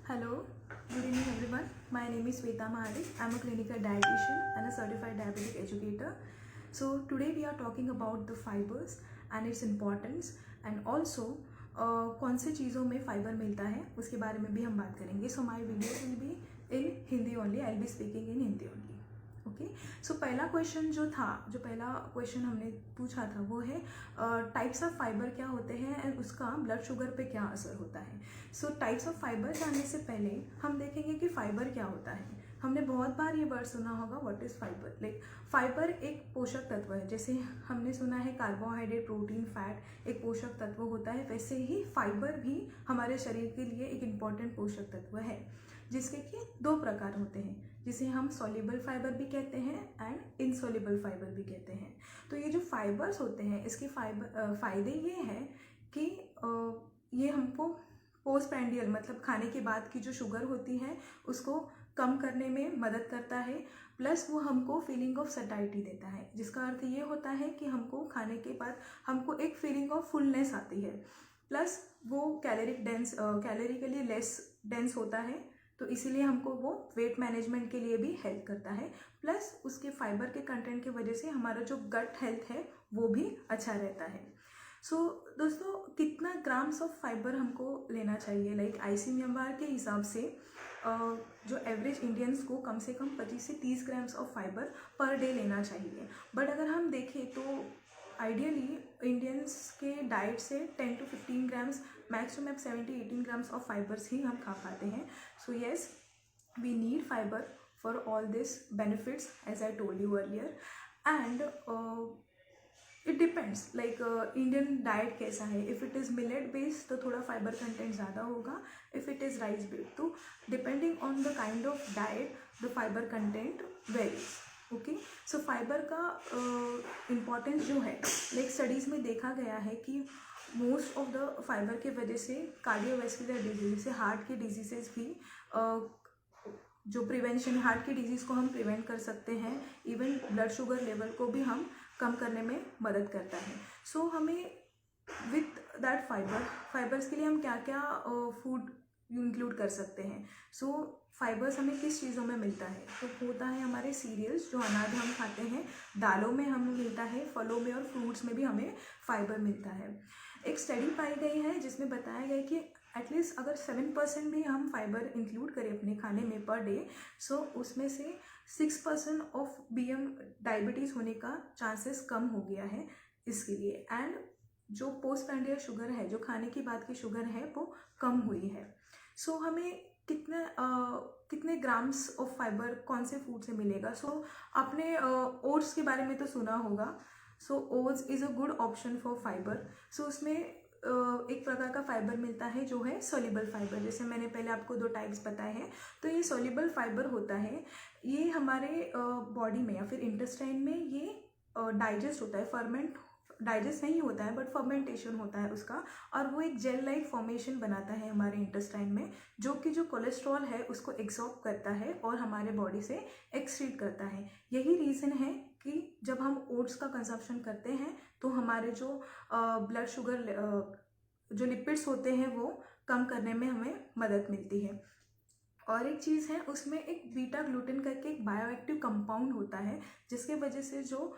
Hello, good evening everyone. My name is Sweta Mahadik. I am a clinical dietitian and a certified diabetic educator. So today we are talking about the fibers and its importance and also कौन से चीज़ों में fibre मिलता है उसके बारे में भी हम बात करेंगे. So my video will be in Hindi only. I'll be speaking in Hindi only. Okay so पहला क्वेश्चन जो पहला क्वेश्चन हमने पूछा था वो है टाइप्स ऑफ फाइबर क्या होते हैं एंड उसका ब्लड शुगर पे क्या असर होता है. सो टाइप्स ऑफ फाइबर जानने से पहले हम देखेंगे कि फाइबर क्या होता है. हमने बहुत बार ये वर्ड सुना होगा what is fibre. Like fibre एक पोषक तत्व है. जैसे हमने सुना है कार्बोहाइड्रेट, प्रोटीन, फैट एक पोषक तत्व होता है, वैसे ही फाइबर भी हमारे शरीर के लिए एक इम्पॉर्टेंट पोषक तत्व है जिसके कि दो प्रकार होते हैं, जिसे हम सॉल्युबल फाइबर भी कहते हैं एंड इनसॉल्युबल फाइबर भी कहते हैं. तो ये जो फाइबर्स होते हैं इसके फ़ायदे ये हैं कि ये हमको पोस्ट प्रैंडियल मतलब खाने के बाद की जो शुगर होती है उसको कम करने में मदद करता है. प्लस वो हमको फीलिंग ऑफ सटाइटी देता है, जिसका अर्थ ये होता है कि हमको खाने के बाद हमको एक फीलिंग ऑफ फुलनेस आती है. प्लस वो कैलोरिकली लेस डेंस होता है, तो इसीलिए हमको वो वेट मैनेजमेंट के लिए भी हेल्प करता है. प्लस उसके फाइबर के कंटेंट की वजह से हमारा जो गट हेल्थ है वो भी अच्छा रहता है. सो दोस्तों, कितना ग्राम्स ऑफ फाइबर हमको लेना चाहिए? लाइक ICMR के हिसाब से जो एवरेज इंडियंस को कम से कम 25 से 30 grams of fibre per day लेना चाहिए. बट अगर हम देखें तो आइडियली इंडियंस के डाइट से 10 to 15 grams, max to max 17-18 grams of fibres ही हम खा पाते हैं. So yes, we need fibre for all this benefits as I told you earlier. And it depends like Indian diet कैसा है. If it is millet based तो थोड़ा fibre content ज़्यादा होगा. If it is rice based तो depending on the kind of diet the fibre content varies. Okay, so fibre का importance जो है, लाइक स्टडीज़ में देखा गया है कि मोस्ट ऑफ द फाइबर के वजह से कार्डियोवैस्कुलर डिजीज जैसे हार्ट के डिजीजेस भी जो प्रिवेंशन हार्ट की डिजीज़ को हम प्रिवेंट कर सकते हैं. इवन ब्लड शुगर लेवल को भी हम कम करने में मदद करता है. सो हमें विथ दैट फाइबर्स के लिए हम क्या क्या फूड इंक्लूड कर सकते हैं. सो फाइबर्स हमें किस चीज़ों में मिलता है? तो होता है हमारे सीरियल्स, जो अनाज हम खाते हैं, दालों में हमें मिलता है, फलों में और फ्रूट्स में भी हमें फाइबर मिलता है. एक स्टडी पाई गई है जिसमें बताया गया कि एटलीस्ट अगर 7% भी हम फाइबर इंक्लूड करें अपने खाने में पर डे, सो उसमें से 6% ऑफ BM डायबिटीज़ होने का चांसेस कम हो गया है इसके लिए. एंड जो पोस्ट प्रैंडियल शुगर है, जो खाने की बाद की शुगर है, वो कम हुई है. सो हमें कितने ग्राम्स ऑफ फाइबर कौन से फूड से मिलेगा? सो आपने ओट्स के बारे में तो सुना होगा. So oats is a good option for fibre. सो उसमें एक प्रकार का फाइबर मिलता है जो है सॉल्युबल फाइबर. जैसे मैंने पहले आपको 2 टाइप्स बताए हैं. तो ये सॉल्युबल फाइबर होता है, ये हमारे बॉडी में या फिर इंटेस्टाइन में ये डाइजेस्ट होता है. डाइजेस्ट नहीं होता है बट फर्मेंटेशन होता है उसका, और वो एक जेल लाइक फॉर्मेशन बनाता है हमारे इंटेस्टाइन में, जो कि जो कोलेस्ट्रॉल है उसको एब्सॉर्ब करता है और हमारे बॉडी से एक्सक्रीट करता है. यही रीज़न है कि जब हम ओट्स का कंजप्शन करते हैं तो हमारे जो ब्लड शुगर जो लिपिड्स होते हैं वो कम करने में हमें मदद मिलती है. और एक चीज़ है, उसमें एक बीटा ग्लूटेन करके एक बायोएक्टिव कंपाउंड होता है, जिसके वजह से जो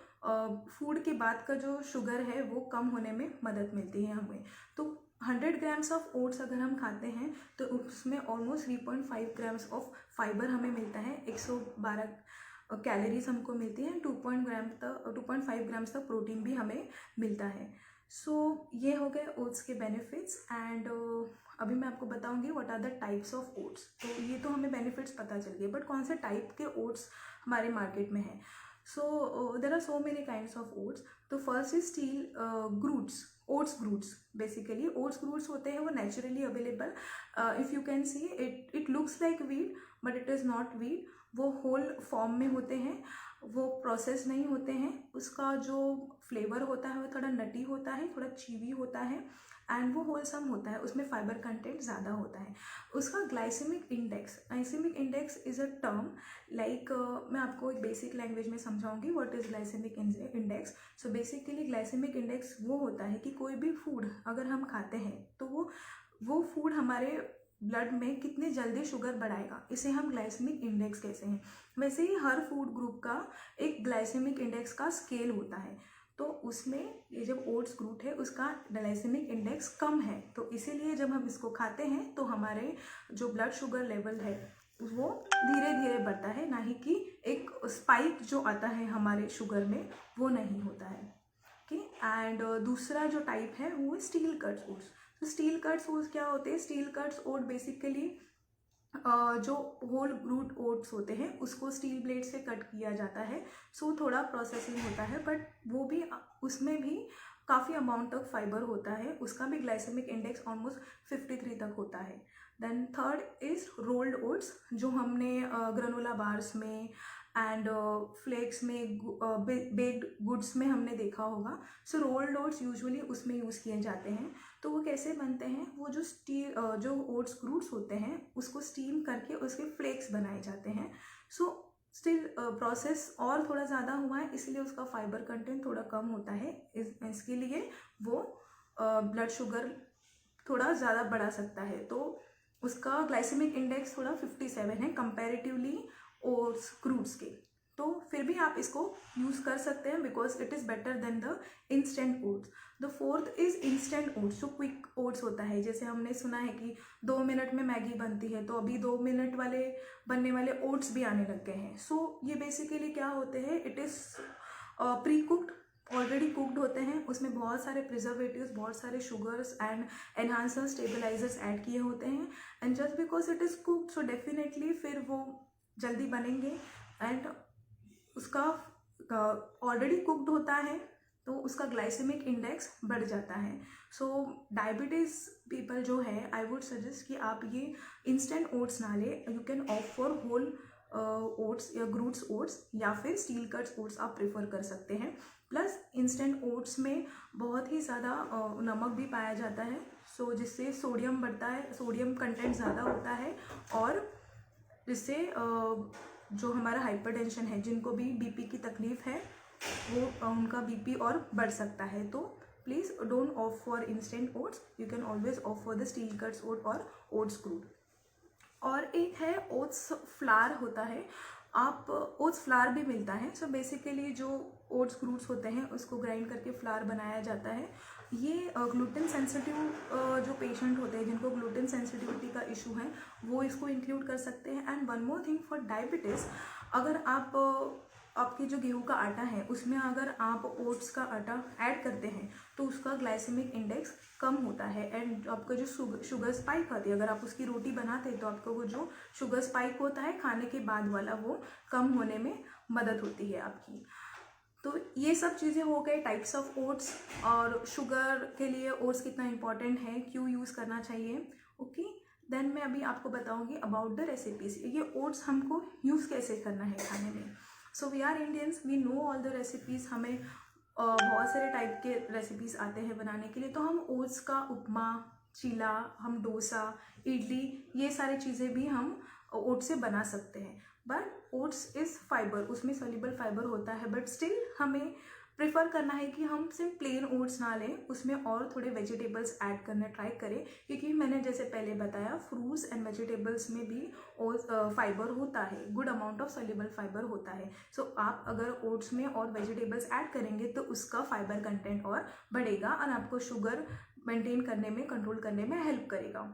फूड के बाद का जो शुगर है वो कम होने में मदद मिलती है हमें. तो 100 ग्राम्स ऑफ ओट्स अगर हम खाते हैं तो उसमें ऑलमोस्ट 3.5 ग्राम्स ऑफ फाइबर हमें मिलता है. 112 कैलोरीज हमको मिलती हैं. 2.5 ग्राम्स तक प्रोटीन भी हमें मिलता है. सो ये हो गए ओट्स के बेनिफिट्स. एंड अभी मैं आपको बताऊंगी what are the types of oats. तो ये तो हमें बेनिफिट्स पता चल गए, बट कौन से टाइप के ओट्स हमारे मार्केट में हैं? So there are so many kinds of oats. तो first is steel groats, oats groats. Basically oats groats होते हैं वो naturally available. If you can see it looks like wheat but it is not wheat. वो whole form में होते हैं, वो process नहीं होते हैं. उसका जो फ्लेवर होता है वो थोड़ा नटी होता है, थोड़ा चीवी होता है, एंड वो होलसम होता है. उसमें फाइबर कंटेंट ज़्यादा होता है. उसका glycemic index is a term. Like मैं आपको एक बेसिक लैंग्वेज में समझाऊंगी what is glycemic index. So basically glycemic index वो होता है कि कोई भी फूड अगर हम खाते हैं तो वो फूड हमारे ब्लड में कितने जल्दी शुगर बढ़ाएगा, इसे हम ग्लाइसेमिक इंडेक्स कहते हैं। वैसे ही हर फूड ग्रुप का एक ग्लाइसेमिक इंडेक्स का स्केल होता है, तो उसमें ये जब ओट्स ग्लूट है उसका ग्लाइसेमिक इंडेक्स कम है, तो इसीलिए जब हम इसको खाते हैं तो हमारे जो ब्लड शुगर लेवल है वो धीरे धीरे बढ़ता है, ना ही कि एक स्पाइक जो आता है हमारे शुगर में वो नहीं होता है। ओके, एंड दूसरा जो टाइप है वो है स्टील कट्स ओट्स। तो स्टील कट्स ओट्स क्या होते हैं? स्टील कट्स ओट बेसिकली जो होल ग्लूट ओट्स होते हैं उसको स्टील ब्लेड से कट किया जाता है, सो थोड़ा प्रोसेसिंग होता है, बट वो भी उसमें भी काफ़ी अमाउंट तक फाइबर होता है, उसका भी ग्लाइसेमिक इंडेक्स ऑलमोस्ट 53 तक होता है। Then third is rolled oats, जो हमने ग्रेनोला बार्स में एंड फ्लेक्स में बेक्ड गुड्स में हमने देखा होगा। सो रोल्ड ओट्स यूजुअली उसमें यूज़ किए जाते हैं। तो वो कैसे बनते हैं? वो जो ओट्स फ्रूट्स होते हैं उसको स्टीम करके उसके फ्लेक्स बनाए जाते हैं। सो स्टिल प्रोसेस और थोड़ा ज़्यादा हुआ है, इसलिए उसका फाइबर कंटेंट थोड़ा कम होता है, इसके लिए वो ब्लड शुगर थोड़ा ज़्यादा बढ़ा सकता है। तो उसका ग्लाइसेमिक इंडेक्स थोड़ा 57 है कंपैरेटिवली ओट्स फ्रूट्स के। तो फिर भी आप इसको यूज़ कर सकते हैं because it is better than the instant oats. The fourth is instant oats, जो क्विक ओट्स होता है। जैसे हमने सुना है कि 2 मिनट में मैगी बनती है, तो अभी 2 मिनट वाले बनने वाले ओट्स भी आने लग गए हैं। सो ये बेसिकली क्या होते हैं? It is pre cooked, already cooked होते हैं, उसमें बहुत सारे प्रिजर्वेटिव्स, बहुत सारे sugars and enhancers, stabilisers add किए होते हैं, and just because it is cooked so definitely फिर वो जल्दी बनेंगे, एंड उसका ऑलरेडी कुक्ड होता है तो उसका ग्लाइसेमिक इंडेक्स बढ़ जाता है। सो डायबिटीज़ पीपल जो है, आई वुड सजेस्ट कि आप ये इंस्टेंट ओट्स ना ले, you can opt for whole oats या ग्रूट्स ओट्स या फिर स्टील कट्स ओट्स आप प्रेफर कर सकते हैं। प्लस इंस्टेंट ओट्स में बहुत ही ज़्यादा नमक भी पाया जाता है, सो जिससे सोडियम बढ़ता है, सोडियम कंटेंट ज़्यादा होता है, और जिससे जो हमारा हाइपरटेंशन है, जिनको भी बीपी की तकलीफ़ है, वो उनका बीपी और बढ़ सकता है। तो please don't opt for instant oats, you can always opt for the steel cuts oat और ओट्स ग्रूट। और एक है ओट्स फ्लार होता है, आप ओट्स फ्लार भी मिलता है। सो बेसिकली जो ओट्स फ्रूट्स होते हैं उसको ग्राइंड करके फ्लार बनाया जाता है। ये ग्लूटेन सेंसिटिव जो पेशेंट होते हैं, जिनको ग्लूटेन सेंसिटिविटी का इशू है, वो इसको इंक्लूड कर सकते हैं। And one more thing for diabetes, अगर आप आपके जो गेहूं का आटा है उसमें अगर आप ओट्स का आटा ऐड करते हैं तो उसका ग्लाइसेमिक इंडेक्स कम होता है, एंड आपका जो शुगर स्पाइक आती है, अगर आप उसकी रोटी बनाते हैं तो आपका वो जो शुगर स्पाइक होता है खाने के बाद वाला, वो कम होने में मदद होती है आपकी। तो ये सब चीज़ें हो गए टाइप्स ऑफ ओट्स, और शुगर के लिए ओट्स कितना इंपॉर्टेंट है, क्यों यूज़ करना चाहिए। ओके, देन मैं अभी आपको बताऊंगी अबाउट द रेसिपीज, ये ओट्स हमको यूज़ कैसे करना है खाने में। So we are Indians, we know all the recipes, हमें बहुत सारे टाइप के रेसिपीज़ आते हैं बनाने के लिए। तो हम ओट्स का उपमा, चीला, हम डोसा, इडली, ये सारी चीज़ें भी हम ओट्स से बना सकते हैं। बट ओट्स इज़ फाइबर, उसमें सोल्यूबल फाइबर होता है, बट स्टिल हमें प्रेफर करना है कि हम सिर्फ प्लेन ओट्स ना लें, उसमें और थोड़े वेजिटेबल्स ऐड करने ट्राई करें, क्योंकि मैंने जैसे पहले बताया फ्रूट्स एंड वेजिटेबल्स में भी फाइबर होता है, good amount of soluble fibre होता है। सो आप अगर ओट्स में और वेजिटेबल्स ऐड करेंगे तो उसका फाइबर कंटेंट और बढ़ेगा और आपको शुगर मेंटेन करने में, कंट्रोल करने में हेल्प करेगा।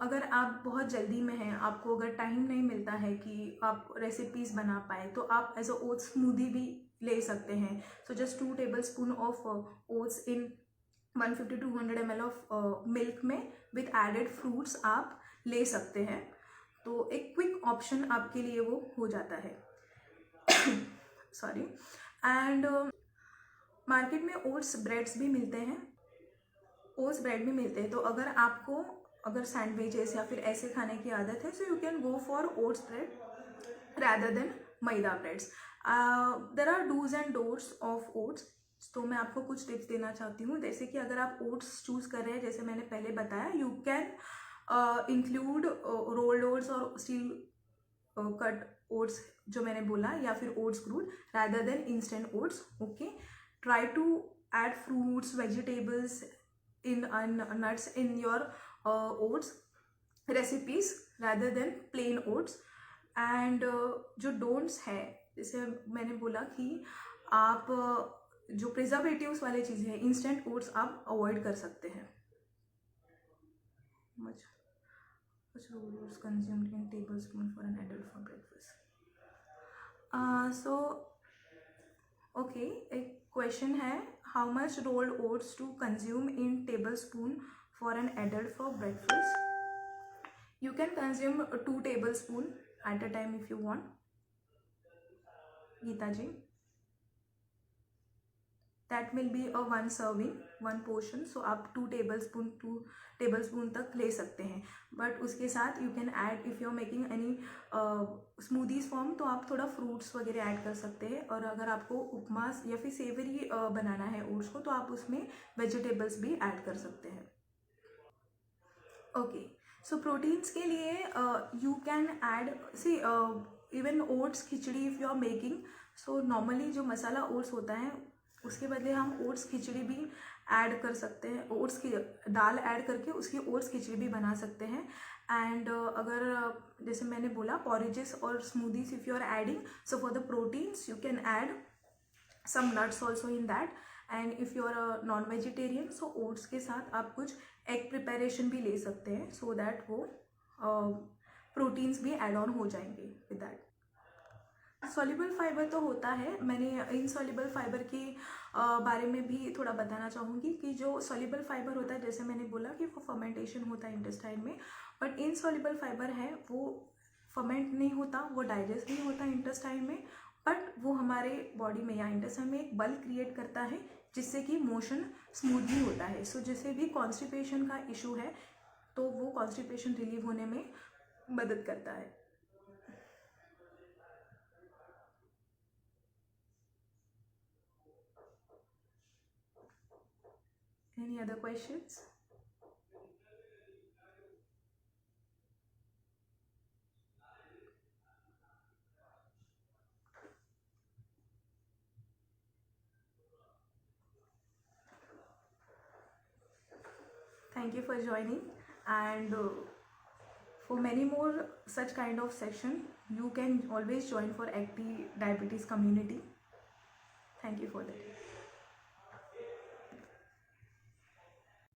अगर आप बहुत जल्दी में हैं, आपको अगर टाइम नहीं मिलता है कि आप रेसिपीज़ बना पाए, तो आप एज अ ओट्स स्मूदी भी ले सकते हैं। So just 2 tablespoon of oats in 150-200 ml of milk में विथ एडेड फ्रूट्स आप ले सकते हैं। तो एक क्विक ऑप्शन आपके लिए वो हो जाता है। सॉरी। एंड मार्केट में ओट्स ब्रेड्स भी मिलते हैं, ओट्स ब्रेड भी मिलते हैं। तो अगर आपको सैंडविचेस या फिर ऐसे खाने की आदत है, so you can go for oats bread rather than maida breads. There are dos and don'ts of oats. तो मैं आपको कुछ टिप्स देना चाहती हूँ, जैसे कि अगर आप ओट्स चूज़ कर रहे हैं, जैसे मैंने पहले बताया, you can include rolled oats और स्टील कट ओट्स जो मैंने बोला, या फिर oats groat rather than instant oats. Okay, try to add fruits, vegetables in nuts in your oats, recipes rather than plain oats. And जो don'ts है, जैसे मैंने बोला कि आप जो प्रिजर्वेटिव्स वाले चीज़ें हैं, इंस्टेंट ओट्स आप अवॉइड कर सकते हैं. Which oats consumed in tablespoon for an adult for breakfast? So okay, एक क्वेश्चन है, how much rolled oats to consume in tablespoon for an adult for breakfast? You can consume 2 tablespoon at a time if you want. Geeta ji, that will be a one serving, one portion. So आप 2 tablespoon तक ले सकते हैं. But उसके साथ you can add, if you're making any smoothies form, तो आप थोड़ा fruits वगैरह ऐड कर सकते हैं. और अगर आपको उपमा या फिर सेवरी बनाना है ओट्स को, तो आप उसमें वेजिटेबल्स भी ऐड कर सकते हैं. ओके, सो प्रोटीन्स के लिए you can add, see even oats khichdi if you are making. So normally जो मसाला ओट्स होता है उसके बदले हम ओट्स खिचड़ी भी ऐड कर सकते हैं. ओट्स की दाल ऐड करके उसकी ओट्स खिचड़ी भी बना सकते हैं. एंड अगर जैसे मैंने बोला पॉरेजेस और smoothies if you are adding, so for the proteins you can add some nuts also in that. And if you are non vegetarian, so oats के साथ आप कुछ एग प्रिपरेशन भी ले सकते हैं, सो दैट वो प्रोटीन्स भी एड ऑन हो जाएंगे विद दैट. सॉल्युबल फाइबर तो होता है. मैंने इनसॉल्युबल फाइबर के बारे में भी थोड़ा बताना चाहूँगी कि जो सॉल्युबल फाइबर होता है, जैसे मैंने बोला कि वो फर्मेंटेशन होता है इंटेस्टाइन में. बट इनसॉल्युबल फाइबर है वो फर्मेंट नहीं होता, वो डाइजेस्ट नहीं होता इंटेस्टाइन में, बट वो हमारे बॉडी में या इंटेस्टाइन में एक बल क्रिएट करता है जिससे कि मोशन स्मूथली होता है. सो जैसे भी कॉन्स्टिपेशन का इशू है तो वो कॉन्स्टिपेशन रिलीव होने में मदद करता है. Any other questions? Thank you for joining, and for many more such kind of session you can always join for Acti Diabetes community. Thank you for that.